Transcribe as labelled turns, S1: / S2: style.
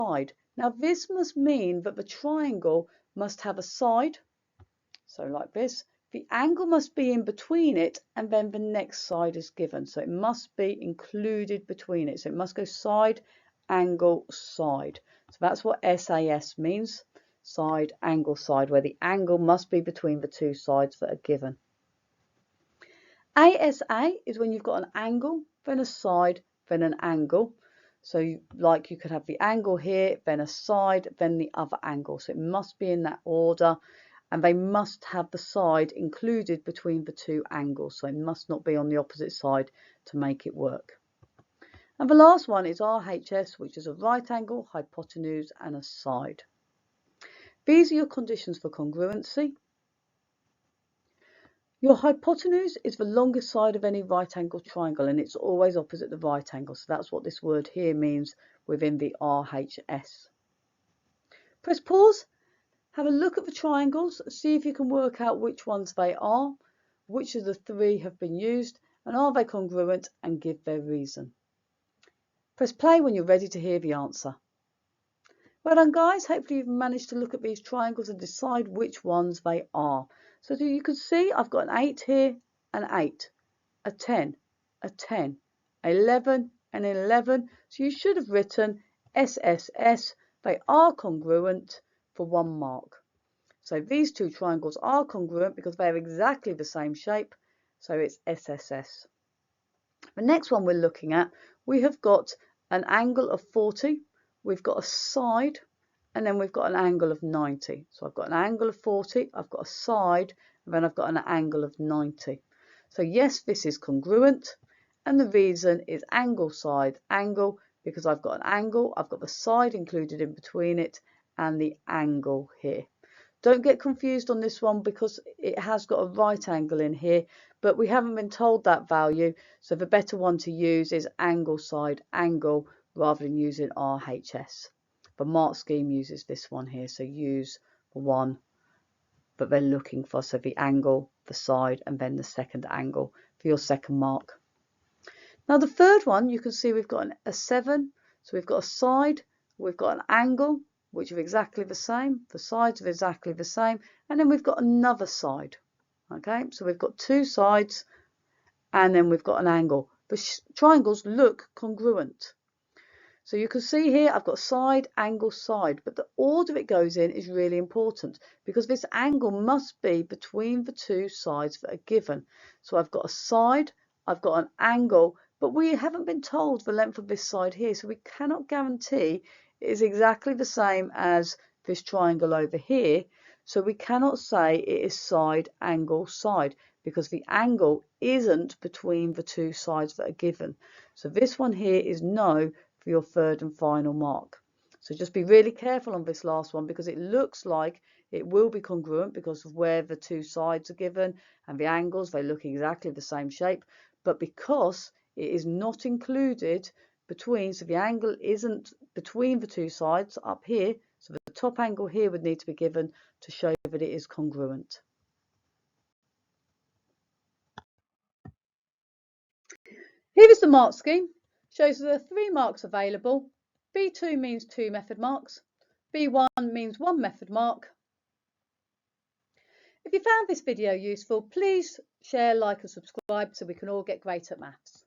S1: side. Now this must mean that the triangle must have a side, so like this. The angle must be in between it, and then the next side is given. So it must be included between it. So it must go side, angle, side. So that's what SAS means, side, angle, side, where the angle must be between the two sides that are given. ASA is when you've got an angle, then a side, then an angle. So you could have the angle here, then a side, then the other angle. So it must be in that order. And they must have the side included between the two angles. So it must not be on the opposite side to make it work. And the last one is RHS, which is a right angle, hypotenuse, and a side. These are your conditions for congruency. Your hypotenuse is the longest side of any right angle triangle, and it's always opposite the right angle. So that's what this word here means within the RHS. Press pause. Have a look at the triangles, see if you can work out which ones they are, which of the three have been used, and are they congruent, and give their reason. Press play when you're ready to hear the answer. Well done guys, hopefully you've managed to look at these triangles and decide which ones they are. So you can see I've got an 8 here, an 8, a 10, a 10, 11 and an 11. So you should have written SSS, they are congruent, for 1 mark. So these two triangles are congruent because they're exactly the same shape, so it's SSS. The next one we're looking at, we have got an angle of 40, we've got a side, and then we've got an angle of 90. So I've got an angle of 40, I've got a side, and then I've got an angle of 90. So yes, this is congruent, and the reason is angle, side, angle, because I've got an angle, I've got the side included in between it, and the angle here. Don't get confused on this one because it has got a right angle in here, but we haven't been told that value. So the better one to use is angle, side, angle, rather than using RHS. The mark scheme uses this one here, so use the one that they're looking for. So the angle, the side, and then the second angle for your second mark. Now the third one, you can see we've got a 7. So we've got a side, we've got an angle, which are exactly the same. The sides are exactly the same. And then we've got another side. Okay, so we've got 2 sides and then we've got an angle. The triangles look congruent. So you can see here I've got side, angle, side, but the order it goes in is really important because this angle must be between the 2 sides that are given. So I've got a side, I've got an angle, but we haven't been told the length of this side here, so we cannot guarantee it is exactly the same as this triangle over here. So we cannot say it is side, angle, side because the angle isn't between the 2 sides that are given. So this one here is no for your third and final mark. So just be really careful on this last one because it looks like it will be congruent because of where the 2 sides are given and the angles, they look exactly the same shape, but because it is not included between, so the angle isn't between the 2 sides up here, so the top angle here would need to be given to show that it is congruent. Here is the mark scheme. Shows there are 3 marks available. B2 means 2 method marks. B1 means 1 method mark. If you found this video useful, please share, like and subscribe so we can all get great at maths.